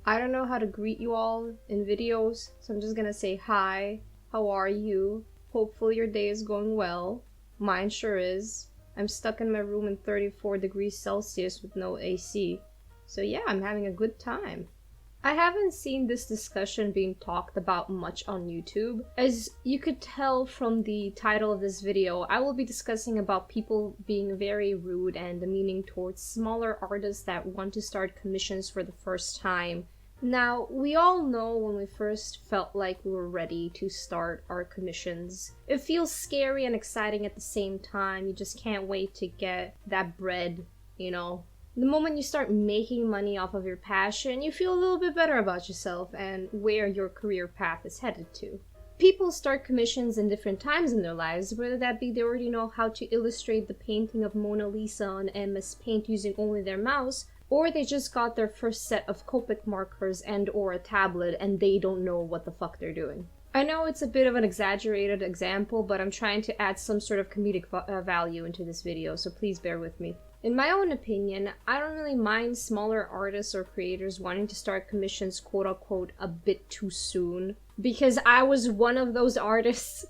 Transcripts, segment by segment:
I don't know how to greet you all in videos, so I'm just gonna say hi, how are you? Hopefully your day is going well. Mine sure is. I'm stuck in my room in 34 degrees Celsius with no AC. So yeah, I'm having a good time. I haven't seen this discussion being talked about much on YouTube. As you could tell from the title of this video, I will be discussing about people being very rude and demeaning towards smaller artists that want to start commissions for the first time. Now, we all know when we first felt like we were ready to start our commissions. It feels scary and exciting at the same time. You just can't wait to get that bread, you know. The moment you start making money off of your passion, you feel a little bit better about yourself and where your career path is headed to. People start commissions in different times in their lives, whether that be they already know how to illustrate the painting of Mona Lisa on MS Paint using only their mouse, or they just got their first set of Copic markers and or a tablet and they don't know what the fuck they're doing. I know it's a bit of an exaggerated example, but I'm trying to add some sort of comedic value into this video, so please bear with me. In my own opinion, I don't really mind smaller artists or creators wanting to start commissions quote-unquote a bit too soon, because I was one of those artists.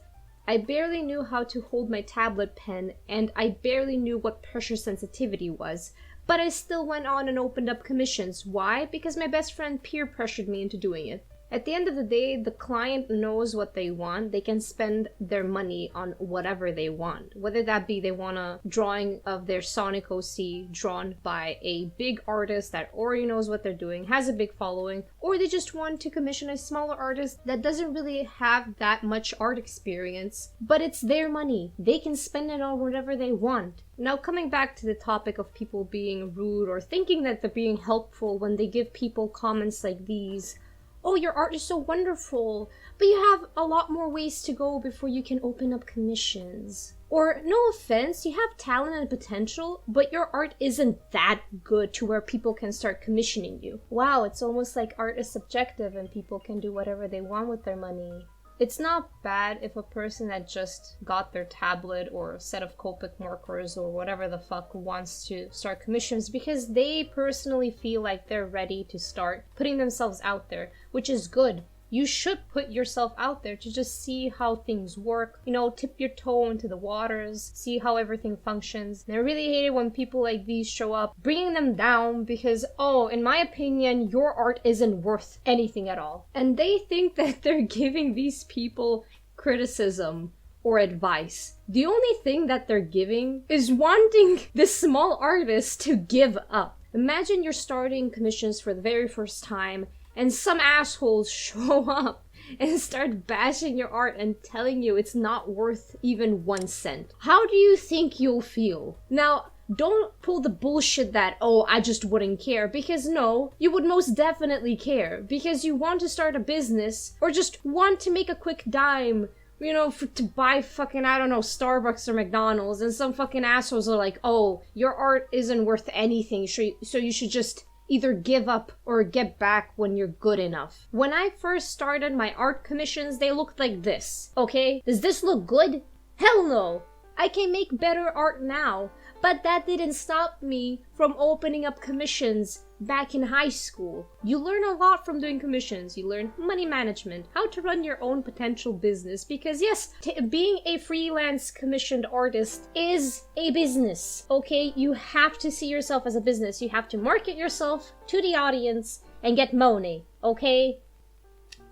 I barely knew how to hold my tablet pen, and I barely knew what pressure sensitivity was, but I still went on and opened up commissions. Why? Because my best friend peer pressured me into doing it. At the end of the day, the client knows what they want. They can spend their money on whatever they want. Whether that be they want a drawing of their Sonic OC drawn by a big artist that already knows what they're doing, has a big following, or they just want to commission a smaller artist that doesn't really have that much art experience, but it's their money. They can spend it on whatever they want. Now, coming back to the topic of people being rude or thinking that they're being helpful when they give people comments like these, "Oh, your art is so wonderful, but you have a lot more ways to go before you can open up commissions." Or, "No offense, you have talent and potential, but your art isn't that good to where people can start commissioning you." Wow, it's almost like art is subjective and people can do whatever they want with their money. It's not bad if a person that just got their tablet or a set of Copic markers or whatever the fuck wants to start commissions because they personally feel like they're ready to start putting themselves out there, which is good. You should put yourself out there to just see how things work, you know, tip your toe into the waters, see how everything functions. And I really hate it when people like these show up, bringing them down because, oh, in my opinion, your art isn't worth anything at all. And they think that they're giving these people criticism or advice. The only thing that they're giving is wanting this small artist to give up. Imagine you're starting commissions for the very first time and some assholes show up and start bashing your art and telling you it's not worth even 1 cent. How do you think you'll feel? Now, don't pull the bullshit that, "Oh, I just wouldn't care," because no, you would most definitely care, because you want to start a business or just want to make a quick dime, you know, to buy fucking, I don't know, Starbucks or McDonald's, and some fucking assholes are like, "Oh, your art isn't worth anything, so you should just either give up or get back when you're good enough." When I first started my art commissions, they looked like this, okay? Does this look good? Hell no! I can make better art now, but that didn't stop me from opening up commissions back in high school. You learn a lot from doing commissions. You learn money management, how to run your own potential business, because yes, being a freelance commissioned artist is a business, okay? You have to see yourself as a business. You have to market yourself to the audience and get money, okay?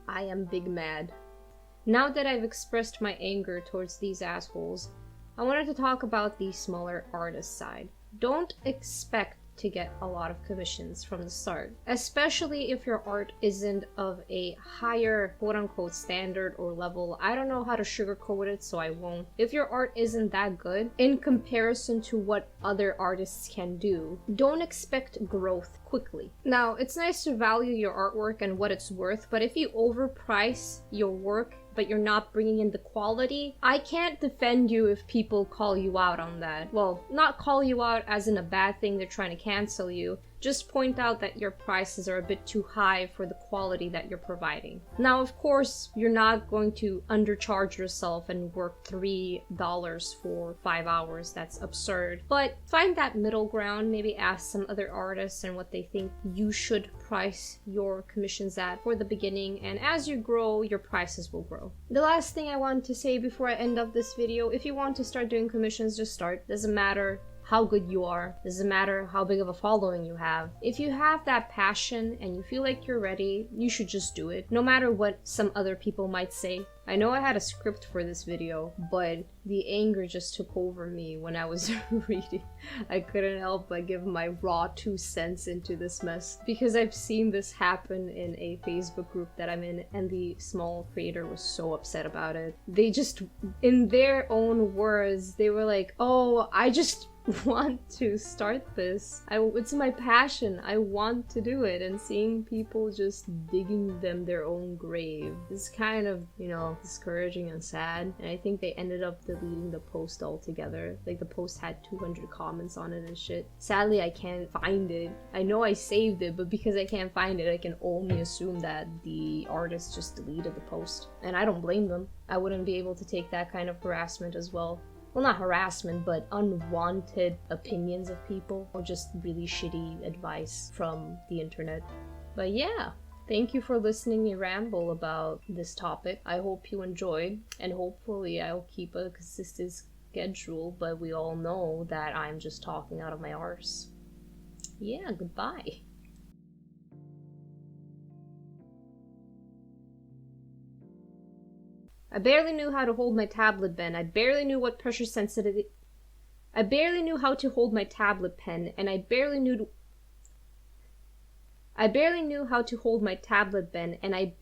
I am big mad. Now that I've expressed my anger towards these assholes, I wanted to talk about the smaller artist side. Don't expect to get a lot of commissions from the start, especially if your art isn't of a higher quote-unquote standard or level. I don't know how to sugarcoat it, so I won't. If your art isn't that good in comparison to what other artists can do, don't expect growth quickly. Now, it's nice to value your artwork and what it's worth, but if you overprice your work but you're not bringing in the quality, I can't defend you if people call you out on that. Well, not call you out as in a bad thing, they're trying to cancel you, Just point out that your prices are a bit too high for the quality that you're providing. Now, of course, you're not going to undercharge yourself and work $3 for 5 hours. That's absurd. But find that middle ground. Maybe ask some other artists and what they think you should price your commissions at for the beginning, and as you grow, your prices will grow. The last thing I want to say before I end up this video, if you want to start doing commissions, just start. Doesn't matter how good you are, doesn't matter how big of a following you have. If you have that passion and you feel like you're ready, you should just do it, no matter what some other people might say. I know I had a script for this video, but the anger just took over me when I was reading. I couldn't help but give my raw 2 cents into this mess, because I've seen this happen in a Facebook group that I'm in, and the small creator was so upset about it. They just, in their own words, they were like, oh, I just want to start this. It's my passion. I want to do it. And seeing people just digging them their own grave is kind of, discouraging and sad. And I think they ended up deleting the post altogether. Like, the post had 200 comments on it and shit. Sadly, I can't find it. I know I saved it, but because I can't find it, I can only assume that the artist just deleted the post. And I don't blame them. I wouldn't be able to take that kind of harassment as well. Well, not harassment, but unwanted opinions of people, or just really shitty advice from the internet. But yeah, thank you for listening me ramble about this topic. I hope you enjoyed, and hopefully I'll keep a consistent schedule, but we all know that I'm just talking out of my arse. Yeah, goodbye. I barely knew how to hold my tablet pen. I barely knew what pressure sensitivity. I barely knew how to hold my tablet pen, and I barely knew how to hold my tablet pen, and I